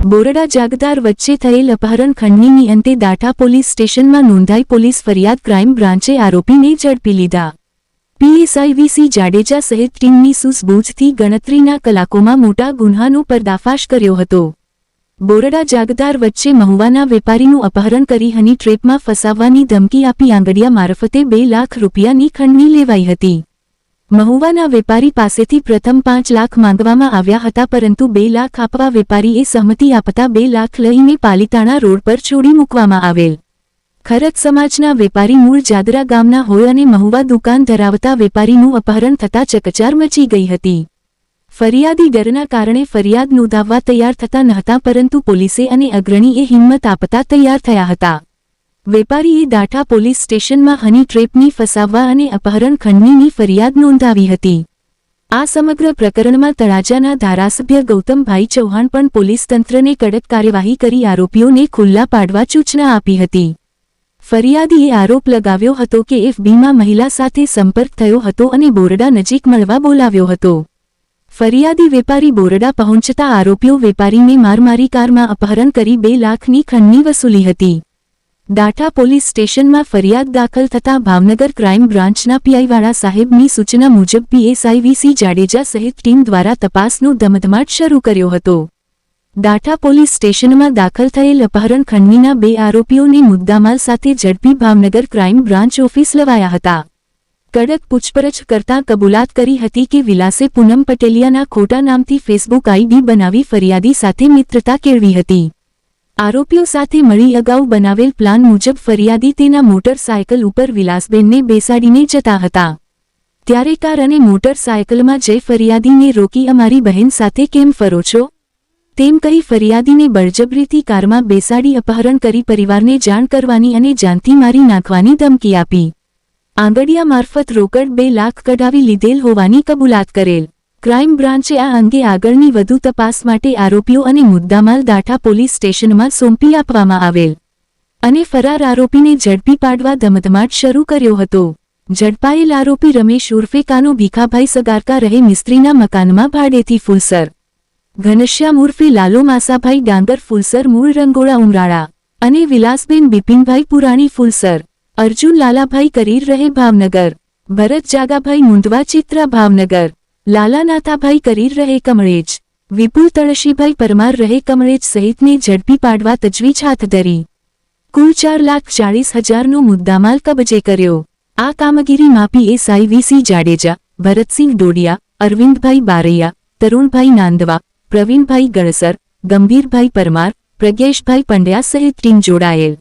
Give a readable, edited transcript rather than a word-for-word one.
બોરડા જાગદાર વચ્ચે થયેલ અપહરણ ખંડણીની અંતે દાઠા પોલીસ સ્ટેશનમાં નોંધાઈ પોલીસ ફરિયાદ ક્રાઇમ બ્રાન્ચે આરોપીને ઝડપી લીધા। પીએસઆઈ વીસી જાડેજા સહિત ટીમની સૂઝબૂઝથી ગણતરીના કલાકોમાં મોટા ગુન્હાનો પર્દાફાશ કર્યો હતો। બોરડા જાગદાર વચ્ચે મહુવાના વેપારીનું અપહરણ કરી હની ટ્રેપમાં ફસાવવાની ધમકી આપી આંગડિયા મારફતે 2 લાખ રૂપિયાની ખંડણી લેવાઈ હતી। મહુવાના વેપારી પાસેથી પ્રથમ 5 લાખ માંગવામાં આવ્યા હતા, પરંતુ 2 લાખ આપવા વેપારીએ સહમતિ આપતા 2 લાખ લઈને પાલીતાણા રોડ પર છોડી મૂકવામાં આવેલ। ખરત સમાજના વેપારી મૂળ જાદરા ગામના હોય અને મહુવા દુકાન ધરાવતા વેપારીનું અપહરણ થતાં ચકચાર મચી ગઈ હતી। ફરિયાદી ડરના કારણે ફરિયાદ નોંધાવવા તૈયાર થતા નહોતા, પરંતુ પોલીસે અને અગ્રણીએ હિંમત આપતા તૈયાર થયા હતા। વેપારીએ દાઠા પોલીસ સ્ટેશનમાં હની ટ્રેપની ફસાવવા અને અપહરણ ખંડણીની ફરિયાદ નોંધાવી હતી। આ સમગ્ર પ્રકરણમાં તળાજાના ધારાસભ્ય ગૌતમભાઈ ચૌહાણ પણ પોલીસ તંત્રને કડક કાર્યવાહી કરી આરોપીઓને ખુલ્લા પાડવા સૂચના આપી હતી। ફરિયાદીએ આરોપ લગાવ્યો હતો કે એફબીમાં મહિલા સાથે સંપર્ક થયો હતો અને બોરડા નજીક મળવા બોલાવ્યો હતો। ફરિયાદી વેપારી બોરડા પહોંચતા આરોપીઓ વેપારીને મારી કારમાં અપહરણ કરી 2 લાખની ખંડણી વસૂલી હતી। દાઠા પોલીસ સ્ટેશનમાં ફરિયાદ દાખલ થતાં ભાવનગર ક્રાઇમ બ્રાન્ચના પીઆઈવાળા સાહેબની સૂચના મુજબ પીએસઆઈ વીસી જાડેજા સહિત ટીમ દ્વારા તપાસનો ધમધમાટ શરૂ કર્યો હતો। દાઠા પોલીસ સ્ટેશનમાં દાખલ થયેલ અપહરણ ખંડણીના 2 આરોપીઓને મુદ્દામાલ સાથે ઝડપી ભાવનગર ક્રાઇમ બ્રાન્ચ ઓફિસ લવાયા હતા। કડક પૂછપરછ કરતાં કબૂલાત કરી હતી કે વિલાસે પૂનમ પટેલિયાના ખોટા નામથી ફેસબુક આઈડી બનાવી ફરિયાદી સાથે મિત્રતા કેળવી હતી। આરોપીઓ સાથે મળી અગાઉ બનાવેલ પ્લાન મુજબ ફરિયાદી તેના મોટરસાયકલ ઉપર વિલાસબેનને બેસાડીને જતા હતા। ત્યારે કાર અને મોટરસાયકલમાં જઈ ફરિયાદીને રોકી અમારી બહેન સાથે કેમ ફરો છો તેમ કહી ફરિયાદીને બળજબરીથી કારમાં બેસાડી અપહરણ કરી પરિવારને જાણ કરવાની અને જાનથી મારી નાખવાની ધમકી આપી। આંગડિયા મારફત રોકડ 2 લાખ કઢાવી લીધેલ હોવાની કબૂલાત કરેલ। ક્રાઇમ બ્રાન્ચે આ અંગે આગળની વધુ તપાસ માટે આરોપીઓ અને મુદ્દામાલ દાઠા પોલીસ સ્ટેશનમાં સોંપી આપવામાં આવેલ અને ફરાર આરોપીને ઝડપી પાડવા ધમધમાટ શરૂ કર્યો હતો। ઝડપાયેલ આરોપી રમેશ ઉર્ફે કાનો ભીખાભાઈ સગારકા રહે મિસ્ત્રીના મકાનમાં ભાડેથી ફુલસર, ઘનશ્યામ ઉર્ફે લાલો માસાભાઈ ડાંગર ફુલસર મૂળ રંગોળા ઉમરાળા અને વિલાસબેન બિપિનભાઈ પુરાણી ફુલસર, અર્જુન લાલાભાઈ કરીર રહે ભાવનગર, ભરત જાગાભાઈ મુંદવા ચિત્રા ભાવનગર, લાલા નાથાભાઈ કરીર રહે કમળેજ, વિપુલ તળશીભાઈ પરમાર રહે કમળેજ સહિતને ઝડપી પાડવા તજવીજ હાથ ધરી કુલ 4,40,000નો મુદ્દામાલ કબજે કર્યો। આ કામગીરીમાં પીએસઆઈ વીસી જાડેજા, ભરતસિંહ ડોડિયા, અરવિંદભાઈ બારૈયા, તરુણભાઈ નાંદવા, પ્રવીણભાઈ ગળસર, ગંભીરભાઈ પરમાર, પ્રજ્ઞેશભાઈ પંડ્યા સહિત ટીમ જોડાયેલ।